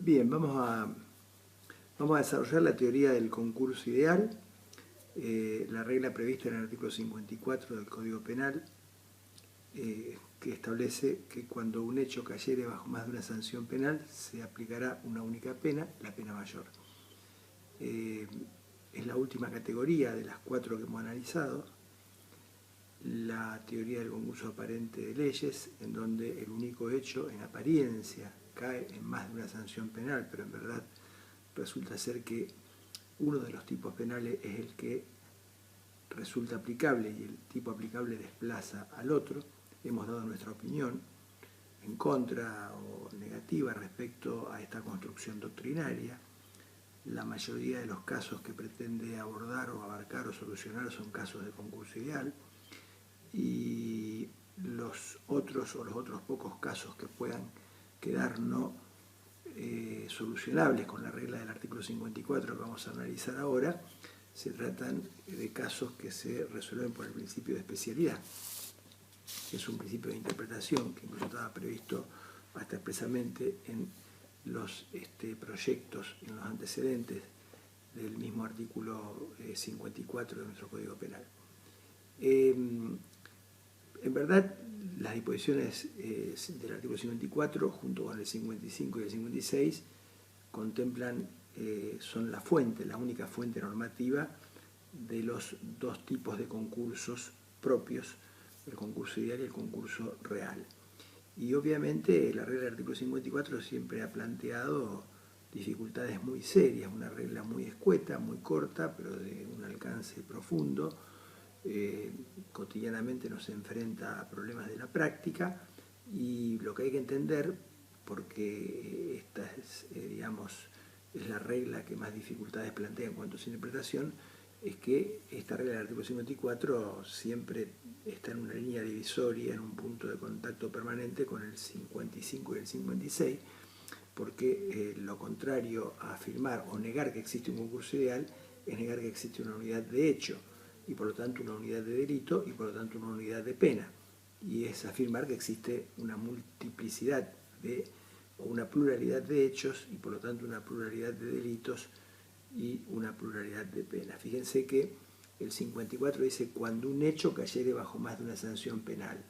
Bien, vamos a desarrollar la teoría del concurso ideal, la regla prevista en el artículo 54 del Código Penal, que establece que cuando un hecho cayere bajo más de una sanción penal se aplicará una única pena, la pena mayor. Es la última categoría de las 4 que hemos analizado, la teoría del concurso aparente de leyes, en donde el único hecho en apariencia cae en más de una sanción penal, pero en verdad resulta ser que uno de los tipos penales es el que resulta aplicable y el tipo aplicable desplaza al otro. Hemos dado nuestra opinión en contra o negativa respecto a esta construcción doctrinaria. La mayoría de los casos que pretende abordar o abarcar o solucionar son casos de concurso ideal, y los otros pocos casos que puedan quedar no solucionables con la regla del artículo 54 que vamos a analizar ahora, se tratan de casos que se resuelven por el principio de especialidad, que es un principio de interpretación que incluso estaba previsto hasta expresamente en los proyectos, en los antecedentes del mismo artículo 54 de nuestro Código Penal. En verdad, las disposiciones del artículo 54, junto con el 55 y el 56, contemplan, son la fuente, la única fuente normativa de los dos tipos de concursos propios, el concurso ideal y el concurso real. Y obviamente la regla del artículo 54 siempre ha planteado dificultades muy serias, una regla muy escueta, muy corta, pero de un alcance profundo. Cotidianamente nos enfrenta a problemas de la práctica, y lo que hay que entender, porque esta es, es la regla que más dificultades plantea en cuanto a su interpretación, es que esta regla del artículo 54 siempre está en una línea divisoria, en un punto de contacto permanente con el 55 y el 56, porque lo contrario a afirmar o negar que existe un concurso ideal es negar que existe una unidad de hecho, y por lo tanto una unidad de delito, y por lo tanto una unidad de pena, y es afirmar que existe una multiplicidad o una pluralidad de hechos, y por lo tanto una pluralidad de delitos y una pluralidad de penas. Fíjense que el 54 dice cuando un hecho cayere bajo más de una sanción penal,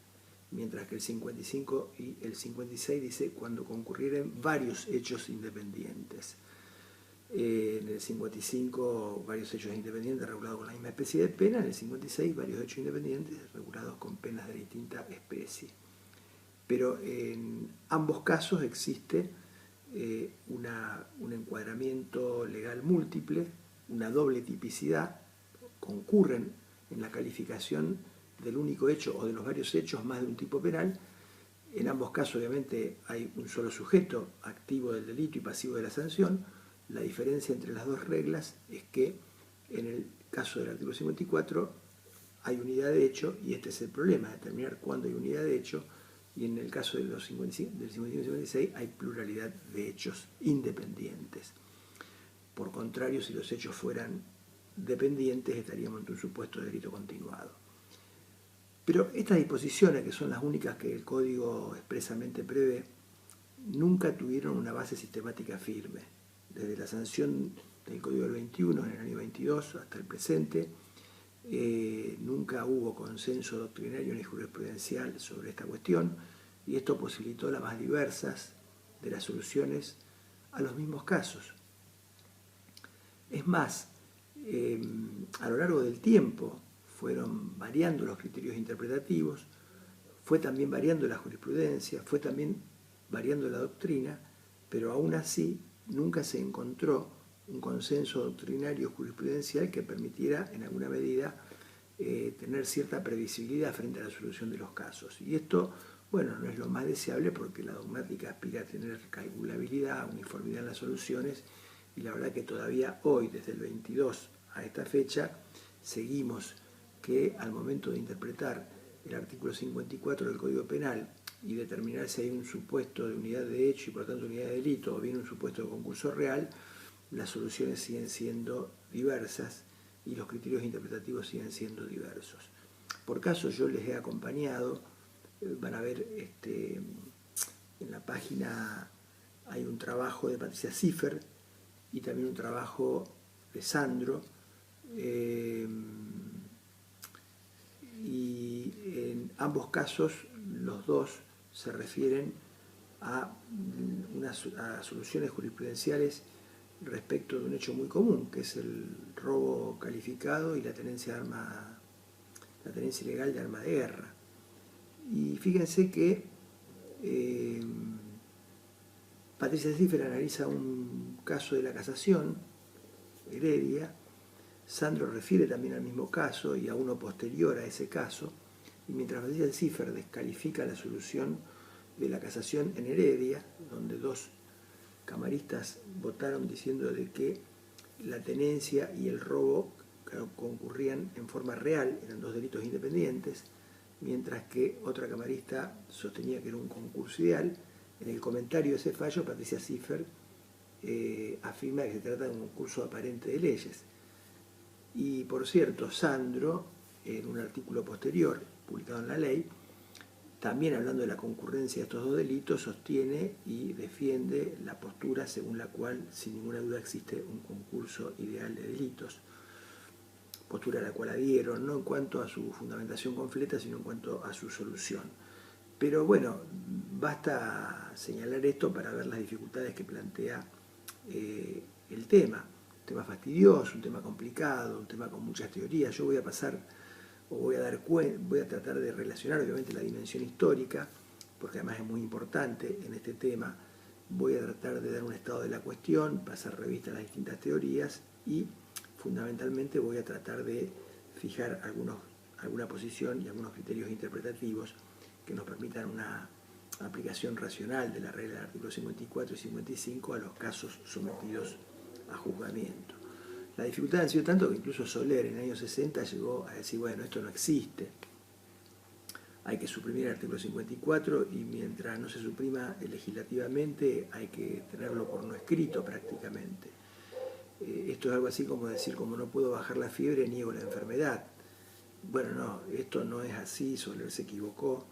mientras que el 55 y el 56 dice cuando concurrieren varios hechos independientes. En el 55 varios hechos independientes regulados con la misma especie de pena, en el 56 varios hechos independientes regulados con penas de distinta especie. Pero en ambos casos existe un encuadramiento legal múltiple, una doble tipicidad, concurren en la calificación del único hecho o de los varios hechos más de un tipo penal. En ambos casos obviamente hay un solo sujeto activo del delito y pasivo de la sanción. La diferencia entre las dos reglas es que en el caso del artículo 54 hay unidad de hecho, y este es el problema, determinar cuándo hay unidad de hecho, y en el caso de los 55 y 56 hay pluralidad de hechos independientes. Por contrario, si los hechos fueran dependientes, estaríamos ante un supuesto de delito continuado. Pero estas disposiciones, que son las únicas que el Código expresamente prevé, nunca tuvieron una base sistemática firme. Desde la sanción del Código del 21 en el año 22 hasta el presente, nunca hubo consenso doctrinario ni jurisprudencial sobre esta cuestión, y esto posibilitó las más diversas de las soluciones a los mismos casos. Es más, a lo largo del tiempo fueron variando los criterios interpretativos, fue también variando la jurisprudencia, fue también variando la doctrina, pero aún así nunca se encontró un consenso doctrinario jurisprudencial que permitiera en alguna medida tener cierta previsibilidad frente a la solución de los casos. Y esto, bueno, no es lo más deseable, porque la dogmática aspira a tener calculabilidad, uniformidad en las soluciones, y la verdad que todavía hoy, desde el 22 a esta fecha, seguimos que al momento de interpretar el artículo 54 del Código Penal y determinar si hay un supuesto de unidad de hecho y por lo tanto unidad de delito, o bien un supuesto de concurso real, las soluciones siguen siendo diversas y los criterios interpretativos siguen siendo diversos. Por caso yo les he acompañado, van a ver en la página hay un trabajo de Patricia Ziffer y también un trabajo de Sandro, y en ambos casos los dos se refieren a soluciones jurisprudenciales respecto de un hecho muy común, que es el robo calificado y la tenencia ilegal de arma de guerra. Y fíjense que Patricia Ziffer analiza un caso de la casación, Heredia. Sandro refiere también al mismo caso y a uno posterior a ese caso, y mientras Patricia Ziffer descalifica la solución de la casación en Heredia, donde dos camaristas votaron diciendo de que la tenencia y el robo concurrían en forma real, eran dos delitos independientes, mientras que otra camarista sostenía que era un concurso ideal. En el comentario de ese fallo, Patricia Ziffer afirma que se trata de un concurso aparente de leyes. Y por cierto, Sandro, en un artículo posterior, publicado en La Ley, también hablando de la concurrencia de estos dos delitos, sostiene y defiende la postura según la cual sin ninguna duda existe un concurso ideal de delitos, postura a la cual adhieron, no en cuanto a su fundamentación completa, sino en cuanto a su solución. Pero bueno, basta señalar esto para ver las dificultades que plantea el tema. Un tema fastidioso, un tema complicado, un tema con muchas teorías. Yo voy a pasar, o voy a tratar de relacionar obviamente la dimensión histórica, porque además es muy importante en este tema. Voy a tratar de dar un estado de la cuestión, pasar revista a las distintas teorías y fundamentalmente voy a tratar de fijar alguna posición y algunos criterios interpretativos que nos permitan una aplicación racional de la regla del artículo 54 y 55 a los casos sometidos a juzgamiento. La dificultad ha sido tanto que incluso Soler en el año 60 llegó a decir, bueno, esto no existe, hay que suprimir el artículo 54 y mientras no se suprima legislativamente hay que tenerlo por no escrito prácticamente. Esto es algo así como decir, como no puedo bajar la fiebre, niego la enfermedad. Bueno, no, esto no es así, Soler se equivocó.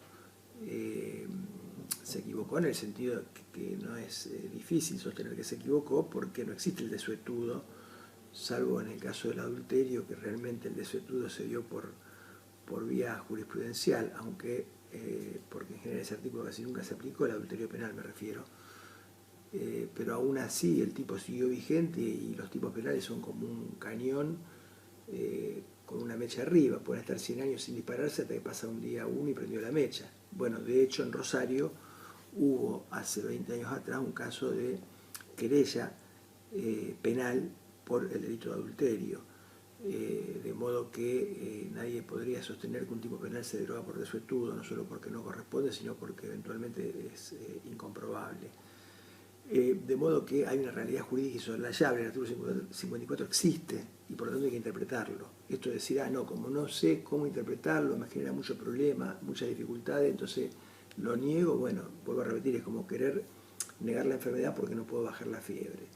Se equivocó en el sentido que no es difícil sostener que se equivocó porque no existe el desuetudo, salvo en el caso del adulterio, que realmente el desuetudo se dio por vía jurisprudencial, aunque, porque en general ese artículo casi nunca se aplicó, el adulterio penal me refiero, pero aún así el tipo siguió vigente y los tipos penales son como un cañón con una mecha arriba, pueden estar 100 años sin dispararse hasta que pasa un día uno y prendió la mecha. Bueno, de hecho en Rosario hubo hace 20 años atrás un caso de querella penal por el delito de adulterio, de modo que nadie podría sostener que un tipo penal se deroga por desuetudo, no solo porque no corresponde, sino porque eventualmente es incomprobable. De modo que hay una realidad jurídica insoslayable, el artículo 54 existe y por lo tanto hay que interpretarlo. Esto de decir, no, como no sé cómo interpretarlo, me genera mucho problema, muchas dificultades, entonces lo niego, bueno, vuelvo a repetir, es como querer negar la enfermedad porque no puedo bajar la fiebre.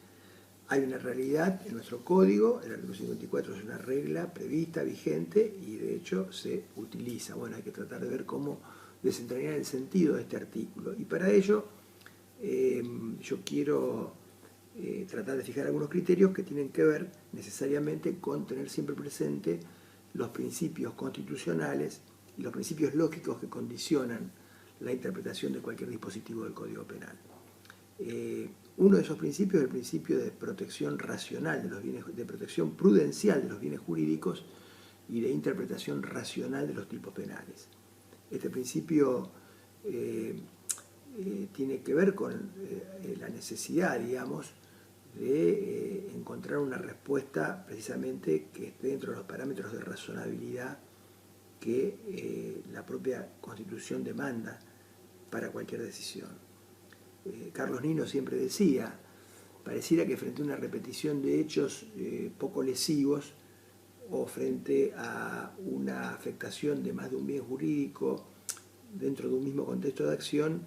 Hay una realidad en nuestro código, el artículo 54 es una regla prevista, vigente y de hecho se utiliza. Bueno, hay que tratar de ver cómo desentrañar el sentido de este artículo y para ello yo quiero tratar de fijar algunos criterios que tienen que ver necesariamente con tener siempre presente los principios constitucionales y los principios lógicos que condicionan la interpretación de cualquier dispositivo del Código Penal. Uno de esos principios es el principio de protección racional de los bienes, de protección prudencial de los bienes jurídicos y de interpretación racional de los tipos penales. Este principio tiene que ver con la necesidad, digamos, de encontrar una respuesta precisamente que esté dentro de los parámetros de razonabilidad que la propia Constitución demanda para cualquier decisión. Carlos Nino siempre decía, pareciera que frente a una repetición de hechos poco lesivos o frente a una afectación de más de un bien jurídico dentro de un mismo contexto de acción,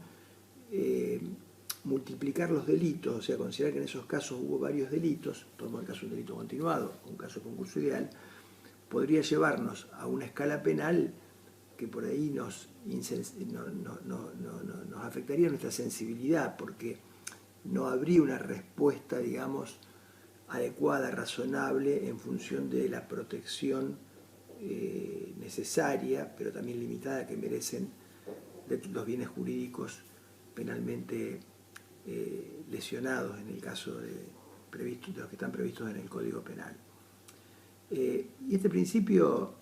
multiplicar los delitos, o sea, considerar que en esos casos hubo varios delitos, tomamos el caso de un delito continuado, un caso de concurso ideal, podría llevarnos a una escala penal que por ahí nos afectaría nuestra sensibilidad, porque no habría una respuesta, digamos, adecuada, razonable, en función de la protección necesaria, pero también limitada, que merecen de los bienes jurídicos penalmente lesionados en el caso de los que están previstos en el Código Penal. Y este principio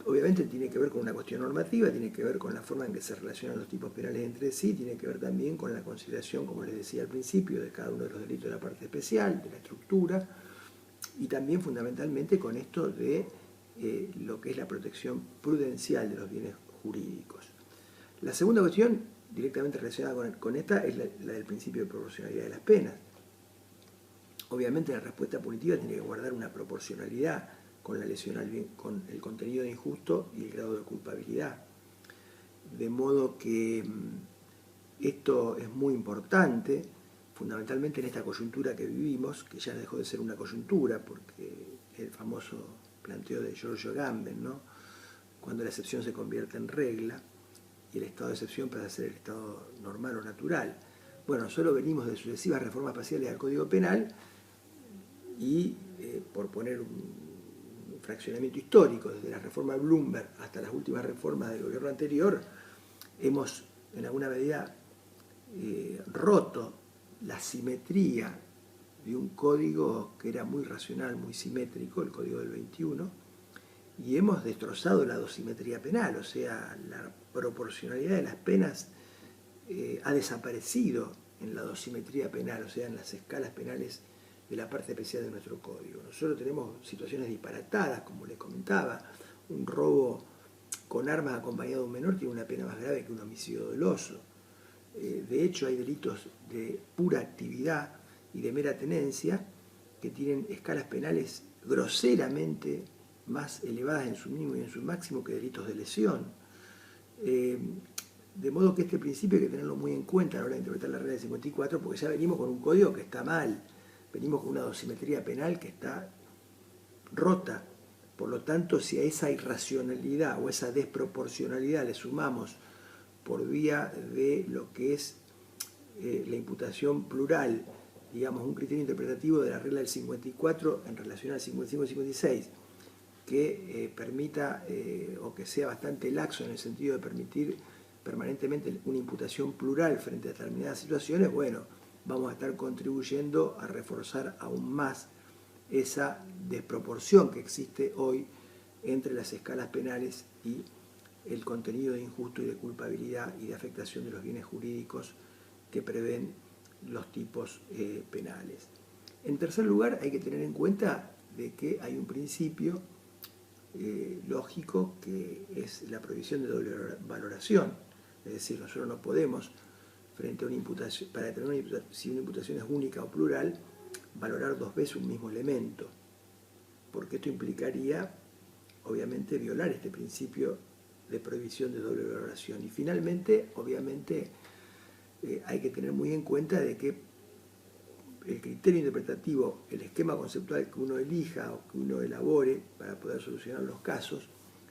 obviamente tiene que ver con una cuestión normativa, tiene que ver con la forma en que se relacionan los tipos penales entre sí, tiene que ver también con la consideración, como les decía al principio, de cada uno de los delitos de la parte especial, de la estructura, y también fundamentalmente con esto de lo que es la protección prudencial de los bienes jurídicos. La segunda cuestión, directamente relacionada con esta, es la del principio de proporcionalidad de las penas. Obviamente la respuesta punitiva tiene que guardar una proporcionalidad con la lesión al bien, con el contenido de injusto y el grado de culpabilidad. De modo que esto es muy importante, fundamentalmente en esta coyuntura que vivimos, que ya dejó de ser una coyuntura, porque el famoso planteo de Giorgio Agamben, ¿no? Cuando la excepción se convierte en regla y el estado de excepción pasa a ser el estado normal o natural. Bueno, solo venimos de sucesivas reformas parciales al Código Penal y, por poner un fraccionamiento histórico, desde la reforma Bloomberg hasta las últimas reformas del gobierno anterior, hemos en alguna medida roto la simetría de un código que era muy racional, muy simétrico, el Código del 21, y hemos destrozado la dosimetría penal, o sea, la proporcionalidad de las penas ha desaparecido en la dosimetría penal, o sea, en las escalas penales de la parte especial de nuestro código. Nosotros tenemos situaciones disparatadas, como les comentaba, un robo con armas acompañado de un menor tiene una pena más grave que un homicidio doloso. De hecho, hay delitos de pura actividad y de mera tenencia que tienen escalas penales groseramente más elevadas en su mínimo y en su máximo que delitos de lesión. De modo que este principio hay que tenerlo muy en cuenta a la hora de interpretar la regla del 54, porque ya venimos con un código que está mal, venimos con una dosimetría penal que está rota. Por lo tanto, si a esa irracionalidad o esa desproporcionalidad le sumamos por vía de lo que es la imputación plural, digamos, un criterio interpretativo de la regla del 54 en relación al 55 y 56, que permita o que sea bastante laxo en el sentido de permitir permanentemente una imputación plural frente a determinadas situaciones, bueno, vamos a estar contribuyendo a reforzar aún más esa desproporción que existe hoy entre las escalas penales y el contenido de injusto y de culpabilidad y de afectación de los bienes jurídicos que prevén los tipos penales. En tercer lugar, hay que tener en cuenta de que hay un principio lógico que es la prohibición de doble valoración. Es decir, nosotros no podemos, frente a una imputación, para determinar si una imputación es única o plural, valorar dos veces un mismo elemento, porque esto implicaría, obviamente, violar este principio de prohibición de doble valoración. Y finalmente, obviamente, hay que tener muy en cuenta de que el criterio interpretativo, el esquema conceptual que uno elija o que uno elabore para poder solucionar los casos,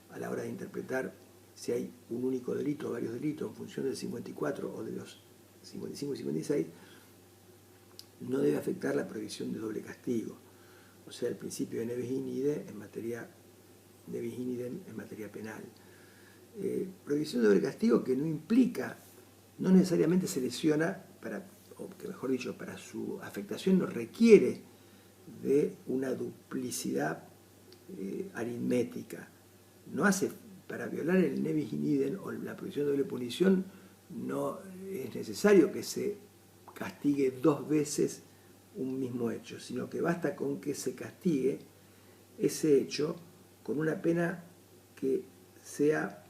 a la hora de interpretar si hay un único delito o varios delitos en función del 54 o de los 55 y 56, no debe afectar la prohibición de doble castigo, o sea, el principio de nevis in idem en materia penal. Prohibición de doble castigo que no implica, no necesariamente se lesiona, o que mejor dicho, para su afectación no requiere de una duplicidad aritmética. No hace, para violar el nevis in idem o la prohibición de doble punición, no es necesario que se castigue dos veces un mismo hecho, sino que basta con que se castigue ese hecho con una pena que sea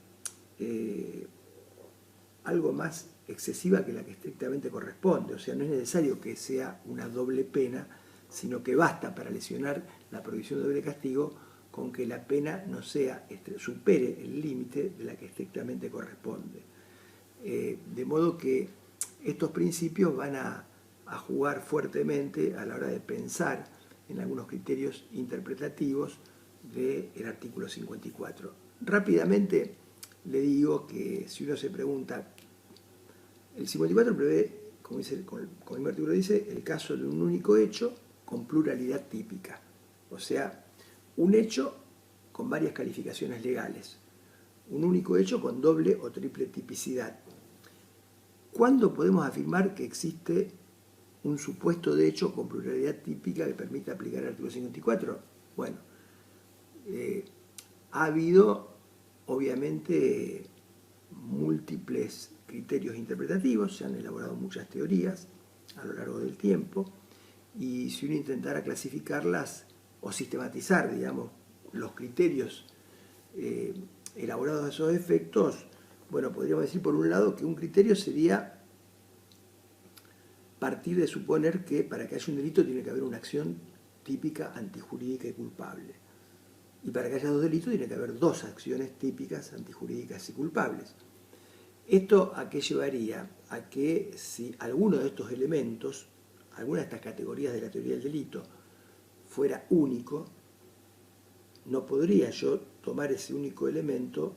algo más excesiva que la que estrictamente corresponde. O sea, no es necesario que sea una doble pena, sino que basta para lesionar la prohibición de doble castigo con que la pena no sea, supere el límite de la que estrictamente corresponde. De modo que estos principios van a jugar fuertemente a la hora de pensar en algunos criterios interpretativos del artículo 54. Rápidamente le digo que si uno se pregunta, el 54 prevé como el mismo artículo dice, el caso de un único hecho con pluralidad típica. O sea, un hecho con varias calificaciones legales. Un único hecho con doble o triple tipicidad. ¿Cuándo podemos afirmar que existe un supuesto de hecho con pluralidad típica que permita aplicar el artículo 54? Bueno, ha habido obviamente múltiples criterios interpretativos, se han elaborado muchas teorías a lo largo del tiempo, y si uno intentara clasificarlas o sistematizar, digamos, los criterios elaborados a esos efectos, bueno, podríamos decir por un lado que un criterio sería partir de suponer que para que haya un delito tiene que haber una acción típica, antijurídica y culpable. Y para que haya dos delitos tiene que haber dos acciones típicas, antijurídicas y culpables. ¿Esto a qué llevaría? A que si alguno de estos elementos, alguna de estas categorías de la teoría del delito, fuera único, no podría yo tomar ese único elemento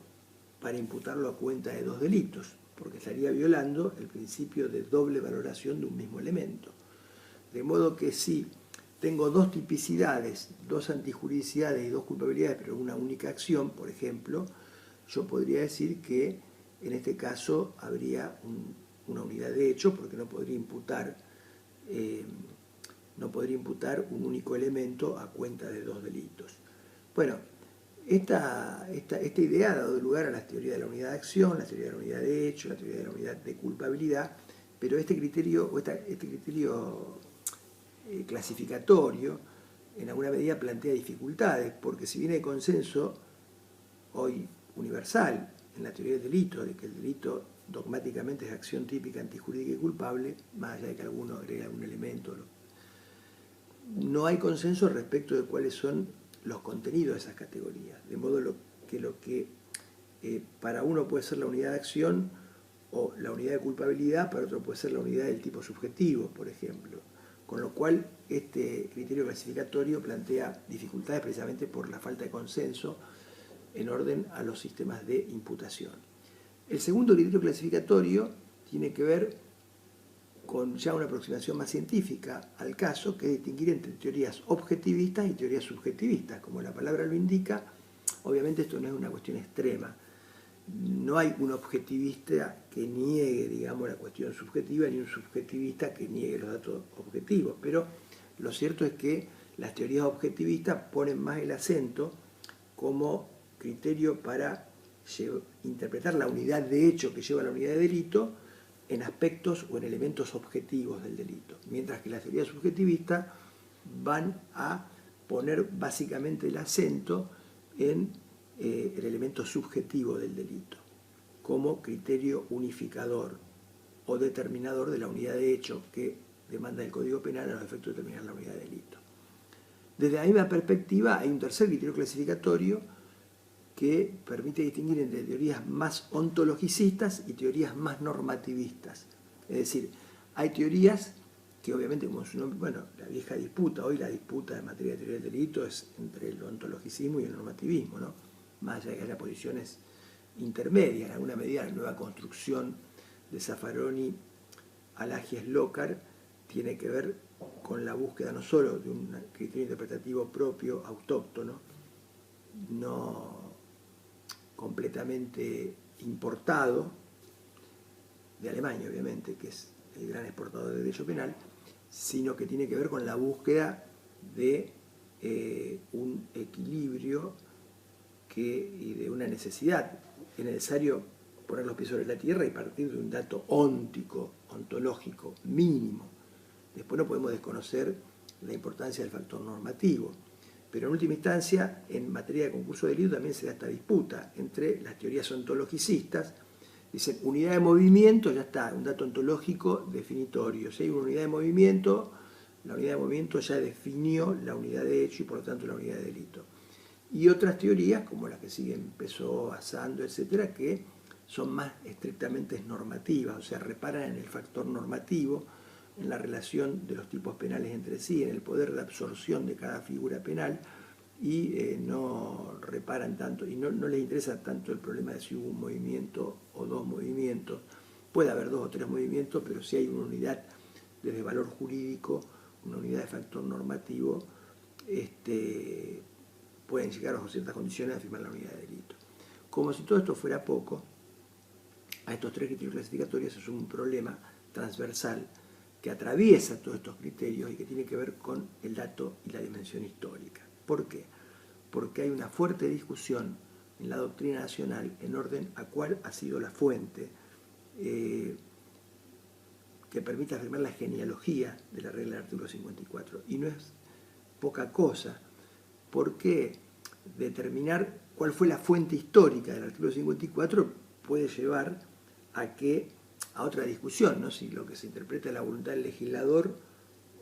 para imputarlo a cuenta de dos delitos, porque estaría violando el principio de doble valoración de un mismo elemento. De modo que si tengo dos tipicidades, dos antijuridicidades y dos culpabilidades, pero una única acción, por ejemplo, yo podría decir que en este caso habría una unidad de hecho, porque no podría imputar un único elemento a cuenta de dos delitos. Bueno, esta idea ha dado lugar a las teorías de la unidad de acción, la teoría de la unidad de hecho, la teoría de la unidad de culpabilidad, pero este criterio clasificatorio en alguna medida plantea dificultades, porque si viene de consenso hoy universal en la teoría del delito, de que el delito dogmáticamente es acción típica, antijurídica y culpable, más allá de que alguno agregue algún elemento, no hay consenso respecto de cuáles son los contenidos de esas categorías, de modo que lo que para uno puede ser la unidad de acción o la unidad de culpabilidad, para otro puede ser la unidad del tipo subjetivo, por ejemplo. Con lo cual, este criterio clasificatorio plantea dificultades precisamente por la falta de consenso en orden a los sistemas de imputación. El segundo criterio clasificatorio tiene que ver con ya una aproximación más científica al caso, que es distinguir entre teorías objetivistas y teorías subjetivistas. Como la palabra lo indica, obviamente esto no es una cuestión extrema. No hay un objetivista que niegue, digamos, la cuestión subjetiva, ni un subjetivista que niegue los datos objetivos. Pero lo cierto es que las teorías objetivistas ponen más el acento como criterio para interpretar la unidad de hecho que lleva a la unidad de delito en aspectos o en elementos objetivos del delito. Mientras que las teorías subjetivistas van a poner básicamente el acento en el elemento subjetivo del delito, como criterio unificador o determinador de la unidad de hecho que demanda el Código Penal a los efectos de determinar la unidad de delito. Desde la misma perspectiva hay un tercer criterio clasificatorio que permite distinguir entre teorías más ontologicistas y teorías más normativistas. Es decir, hay teorías que obviamente, como su nombre, bueno, la vieja disputa, hoy la disputa en materia de teoría del delito es entre el ontologicismo y el normativismo, ¿no? Más allá de que haya posiciones intermedias, en alguna medida la nueva construcción de Zaffaroni, Alagies, Lócar tiene que ver con la búsqueda no solo de un criterio interpretativo propio, autóctono, no completamente importado, de Alemania obviamente, que es el gran exportador de derecho penal, sino que tiene que ver con la búsqueda de un equilibrio y de una necesidad. Es necesario poner los pies sobre la tierra y partir de un dato óntico, ontológico, mínimo. Después no podemos desconocer la importancia del factor normativo. Pero en última instancia, en materia de concurso de delito también se da esta disputa entre las teorías ontologicistas. Dicen, unidad de movimiento, ya está, un dato ontológico definitorio. Si hay una unidad de movimiento, la unidad de movimiento ya definió la unidad de hecho y por lo tanto la unidad de delito. Y otras teorías, como las que siguen Pessoa, Sando, etcétera, que son más estrictamente normativas, o sea, reparan en el factor normativo, en la relación de los tipos penales entre sí, en el poder de absorción de cada figura penal, y no reparan tanto, y no les interesa tanto el problema de si hubo un movimiento o dos movimientos, Puede haber 2 o 3 movimientos, pero si hay una unidad desde valor jurídico, una unidad de factor normativo, pueden llegar bajo ciertas condiciones a firmar la unidad de delito. Como si todo esto fuera poco, a estos 3 criterios clasificatorios es un problema transversal que atraviesa todos estos criterios y que tiene que ver con el dato y la dimensión histórica. ¿Por qué? Porque hay una fuerte discusión en la doctrina nacional en orden a cuál ha sido la fuente que permite afirmar la genealogía de la regla del artículo 54. Y no es poca cosa, porque determinar cuál fue la fuente histórica del artículo 54 puede llevar a otra discusión, ¿no? Si lo que se interpreta es la voluntad del legislador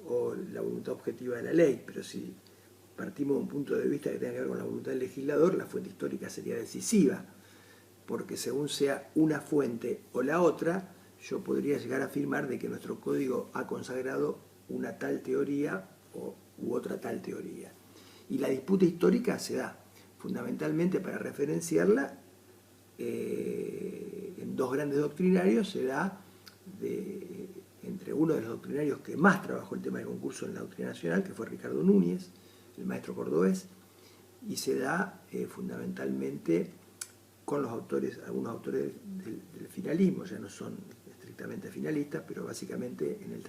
o la voluntad objetiva de la ley, pero si partimos de un punto de vista que tenga que ver con la voluntad del legislador, la fuente histórica sería decisiva, porque según sea una fuente o la otra, yo podría llegar a afirmar de que nuestro código ha consagrado una tal teoría u otra tal teoría. Y la disputa histórica se da fundamentalmente para referenciarla en 2 grandes doctrinarios. Se da entre uno de los doctrinarios que más trabajó el tema del concurso en la doctrina nacional, que fue Ricardo Núñez, el maestro cordobés, y se da fundamentalmente con los autores, algunos autores del finalismo, ya no son estrictamente finalistas, pero básicamente en el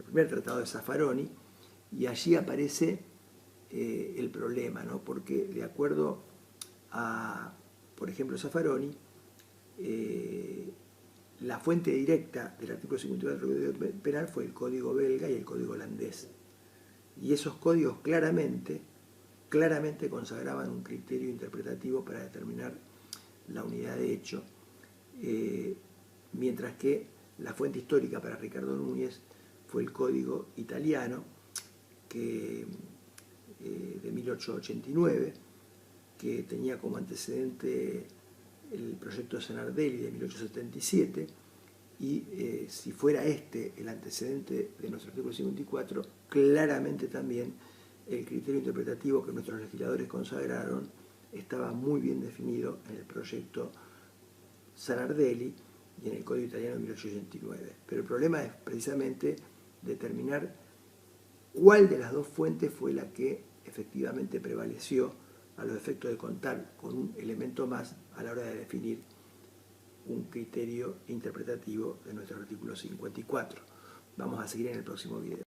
primer tratado de Zaffaroni, y allí aparece el problema, ¿no? Porque de acuerdo a, por ejemplo, Zaffaroni, la fuente directa del artículo 54 del Código Penal fue el código belga y el código holandés. Y esos códigos claramente consagraban un criterio interpretativo para determinar la unidad de hecho, mientras que la fuente histórica para Ricardo Núñez fue el código italiano de 1889, que tenía como antecedente el proyecto de Sanardelli de 1877, y si fuera este el antecedente de nuestro artículo 54, claramente también el criterio interpretativo que nuestros legisladores consagraron estaba muy bien definido en el proyecto Sanardelli y en el Código Italiano de 1889. Pero el problema es precisamente determinar cuál de las 2 fuentes fue la que efectivamente prevaleció a los efectos de contar con un elemento más a la hora de definir un criterio interpretativo de nuestro artículo 54. Vamos a seguir en el próximo video.